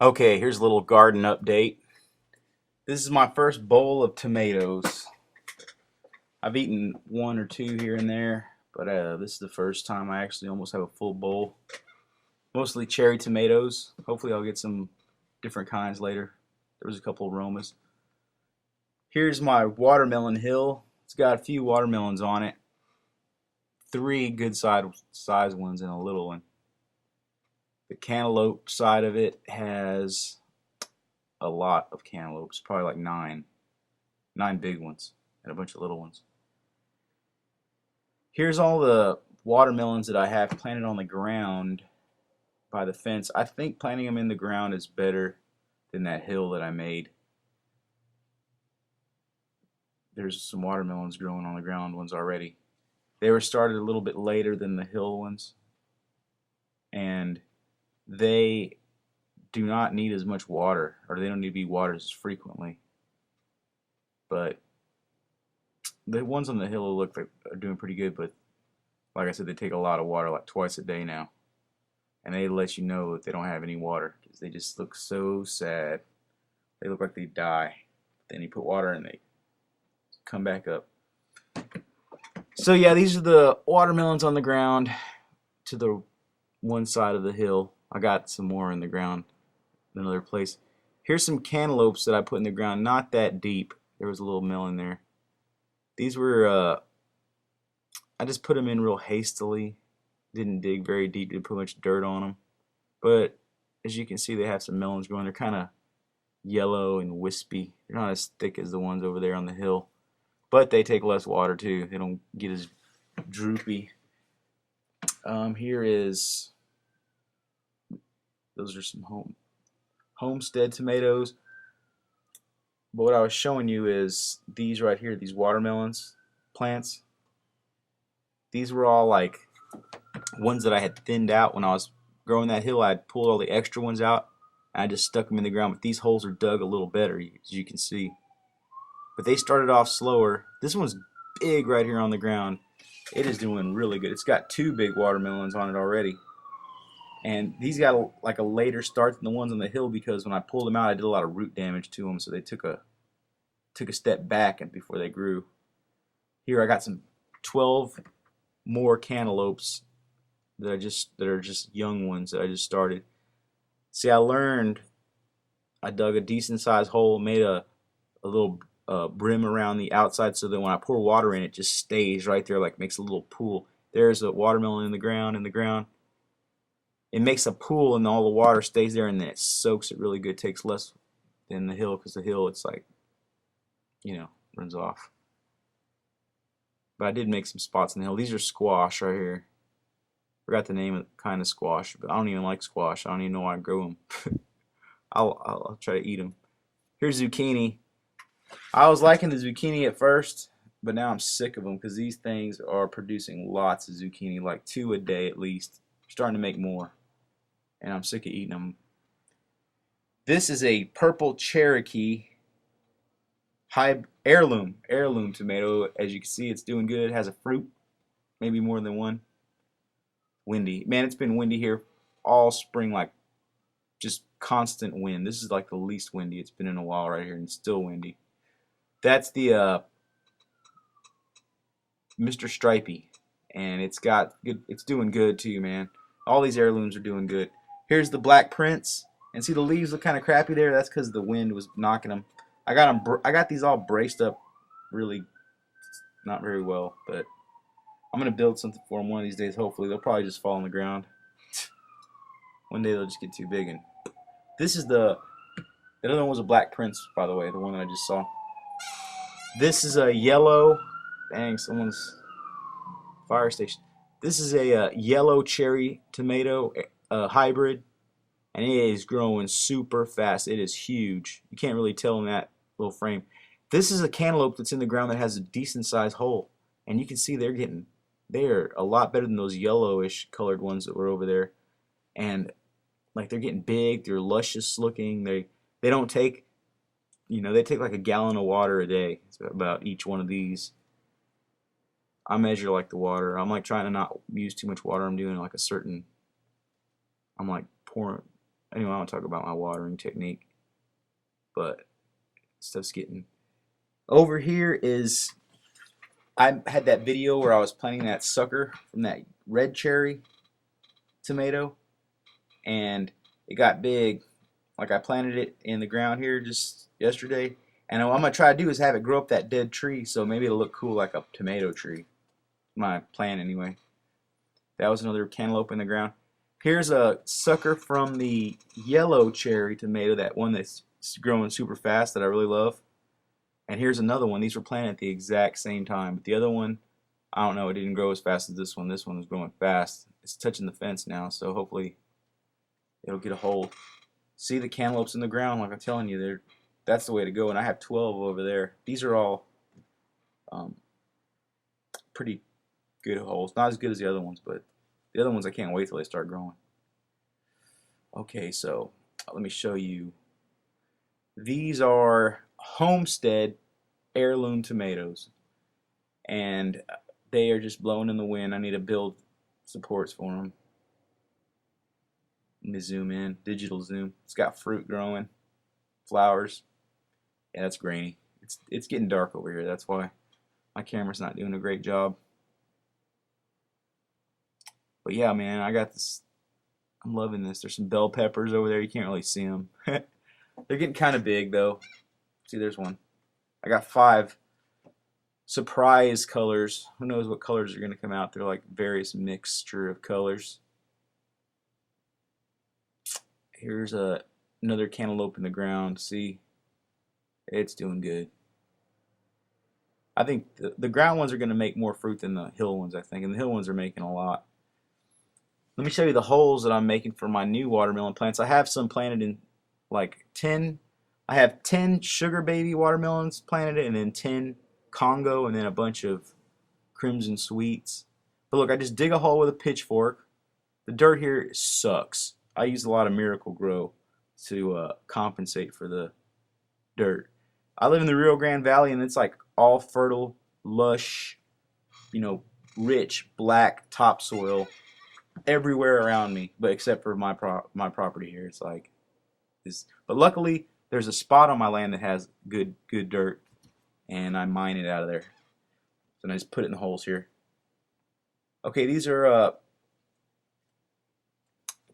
Okay, here's a little garden update. This is my first bowl of tomatoes. I've eaten one or two here and there, but this is the first time I actually almost have a full bowl. Mostly cherry tomatoes. Hopefully I'll get some different kinds later. There was a couple aromas. Here's my watermelon hill. It's got a few watermelons on it. Three good size ones and a little one. The cantaloupe side of it has a lot of cantaloupes, probably like nine big ones and a bunch of little ones. Here's all the watermelons that I have planted on the ground by the fence. I think planting them in the ground is better than that hill that I made. There's some watermelons growing on the ground ones already. They were started a little bit later than the hill ones, and they do not need as much water, or they don't need to be watered as frequently. But the ones on the hill look like are doing pretty good, but like I said, they take a lot of water, like twice a day now. And they let you know that they don't have any water because they just look so sad. They look like they die. Then you put water and they come back up. So yeah, these are the watermelons on the ground to the one side of the hill. I got some more in the ground in another place. Here's some cantaloupes that I put in the ground, not that deep. There was a little melon there. These were, I just put them in real hastily. Didn't dig very deep, didn't put much dirt on them. But as you can see, they have some melons growing. They're kind of yellow and wispy. They're not as thick as the ones over there on the hill. But they take less water too. They don't get as droopy. Here is, those are some homestead tomatoes. But what I was showing you is these right here, these watermelons plants. These were all like ones that I had thinned out when I was growing that hill. I had pulled all the extra ones out and I just stuck them in the ground. But these holes are dug a little better, as you can see. But they started off slower. This one's big right here on the ground. It is doing really good. It's got two big watermelons on it already. And these got like a later start than the ones on the hill because when I pulled them out, I did a lot of root damage to them, so they took a step back and before they grew. Here I got some 12 more cantaloupes that are just young ones that I just started. See, I dug a decent sized hole, made a little brim around the outside so that when I pour water in, it just stays right there, like makes a little pool. There's a watermelon in the ground. It makes a pool and all the water stays there and then it soaks it really good. Takes less than the hill because the hill it's like, runs off. But I did make some spots in the hill. These are squash right here. Forgot the name of the kind of squash, but I don't even like squash. I don't even know why I grow them. I'll try to eat them. Here's zucchini. I was liking the zucchini at first, but now I'm sick of them because these things are producing lots of zucchini, like 2 a day at least. I'm starting to make more, and I'm sick of eating them. This is a purple cherokee high heirloom tomato. As you can see, it's doing good. It has a fruit, maybe more than one. Windy. Man, it's been windy here all spring, like just constant wind. This is like the least windy it's been in a while right here, and it's still windy. That's the Mr. Stripey, and it's got good. It's doing good too, man. All these heirlooms are doing good. Here's the Black Prince, and see the leaves look kind of crappy there. That's because the wind was knocking them. I got them. I got these all braced up, really not very well, but I'm gonna build something for them one of these days. Hopefully, they'll probably just fall on the ground. One day they'll just get too big. And this is the other one was a Black Prince, by the way, the one that I just saw. This is a yellow. Dang, someone's fire station. This is a yellow cherry tomato hybrid, and it is growing super fast. It is huge. You can't really tell in that little frame. This is a cantaloupe that's in the ground that has a decent sized hole, and you can see they're a lot better than those yellowish colored ones that were over there, and like they're getting big. They're luscious looking. They don't take, they take like a gallon of water a day. It's about each one of these. I measure like the water. I'm like trying to not use too much water. I'm doing like I'm like pouring Anyway, I want to talk about my watering technique, but stuff's getting over here. Is I had that video where I was planting that sucker from that red cherry tomato, and it got big. Like I planted it in the ground here just yesterday, and what I'm gonna try to do is have it grow up that dead tree, so maybe it'll look cool like a tomato tree. My plan anyway. That was another cantaloupe in the ground. Here's a sucker from the yellow cherry tomato, that one that's growing super fast that I really love. And here's another one. These were planted at the exact same time. But the other one, I don't know, it didn't grow as fast as this one. This one is growing fast. It's touching the fence now, so hopefully it'll get a hold. See the cantaloupes in the ground, like I'm telling you, that's the way to go. And I have 12 over there. These are all pretty good holes. Not as good as the other ones, but the other ones I can't wait till they start growing. Okay, so let me show you. These are homestead heirloom tomatoes, and they are just blowing in the wind. I need to build supports for them. Let me zoom in, digital zoom. It's got fruit growing, flowers. Yeah, that's grainy. It's getting dark over here. That's why my camera's not doing a great job. But yeah, man, I got this. I'm loving this. There's some bell peppers over there. You can't really see them. They're getting kind of big though. See, there's one. I got 5 surprise colors. Who knows what colors are going to come out? They're like various mixture of colors. Here's another cantaloupe in the ground. See, it's doing good. I think the ground ones are going to make more fruit than the hill ones, I think. And the hill ones are making a lot. Let me show you the holes that I'm making for my new watermelon plants. I have some planted in like 10. I have 10 sugar baby watermelons planted, and then 10 Congo, and then a bunch of crimson sweets. But look, I just dig a hole with a pitchfork. The dirt here sucks. I use a lot of Miracle Grow to compensate for the dirt. I live in the Rio Grande Valley, and it's like all fertile, lush, rich black topsoil everywhere around me, but except for my property here. It's like this. But luckily, there's a spot on my land that has good dirt, and I mine it out of there. So I just put it in the holes here. Okay, these are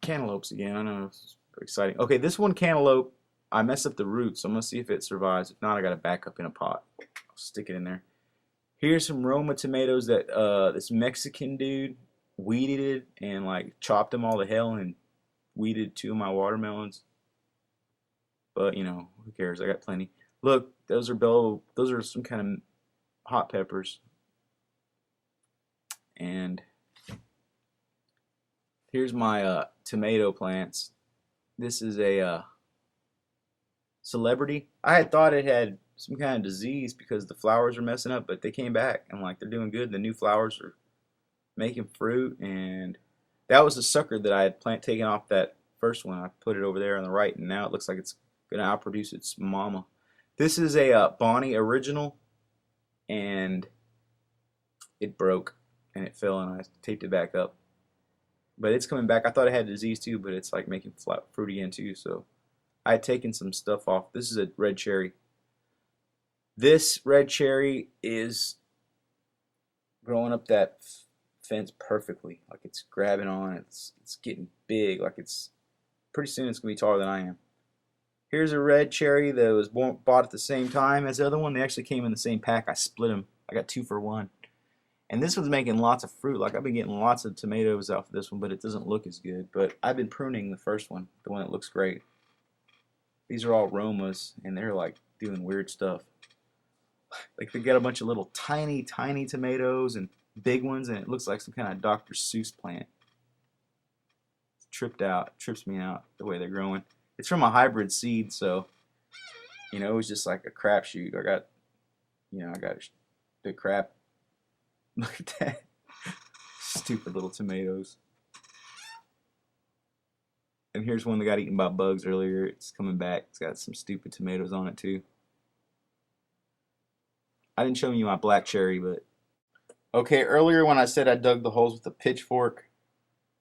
cantaloupes again. I know it's exciting. Okay, this one cantaloupe, I messed up the roots, so I'm gonna see if it survives. If not, I gotta back up in a pot. I'll stick it in there. Here's some Roma tomatoes that this Mexican dude weeded and like chopped them all to hell and weeded 2 of my watermelons. But who cares? I got plenty. Look, those are some kind of hot peppers. And here's my tomato plants. This is a celebrity. I had thought it had some kind of disease because the flowers are messing up, but they came back and like they're doing good. The new flowers are making fruit, and that was the sucker that I had taken off that first one. I put it over there on the right, and now it looks like it's gonna outproduce its mama. This is a Bonnie original, and it broke and it fell, and I taped it back up. But it's coming back. I thought it had disease too, but it's like making fruit again too. So I had taken some stuff off. This is a red cherry. This red cherry is growing up that fence perfectly. Like it's grabbing on. It's getting big. Like it's pretty soon it's gonna be taller than I am. Here's a red cherry that was bought at the same time as the other one. They actually came in the same pack. I split them. I got 2 for 1. And this one's making lots of fruit. Like I've been getting lots of tomatoes off of this one, but it doesn't look as good. But I've been pruning the first one, the one that looks great. These are all Romas, and they're like doing weird stuff. Like they got a bunch of little tiny tomatoes and big ones, and it looks like some kind of Dr. Seuss plant. It's trips me out the way they're growing. It's from a hybrid seed, so it was just like a crapshoot. I got a big crap. Look at that. Stupid little tomatoes. And here's one that got eaten by bugs earlier. It's coming back. It's got some stupid tomatoes on it too. I didn't show you my black cherry, but okay, earlier when I said I dug the holes with a pitchfork,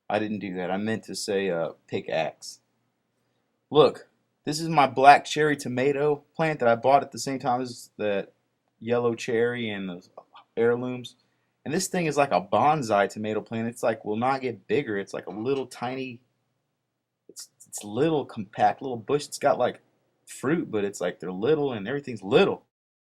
I didn't do that. I meant to say pickaxe. Look, this is my black cherry tomato plant that I bought at the same time as that yellow cherry and those heirlooms. And this thing is like a bonsai tomato plant. It's like will not get bigger. It's like a little tiny, it's little compact little bush. It's got like fruit, but it's like they're little and everything's little.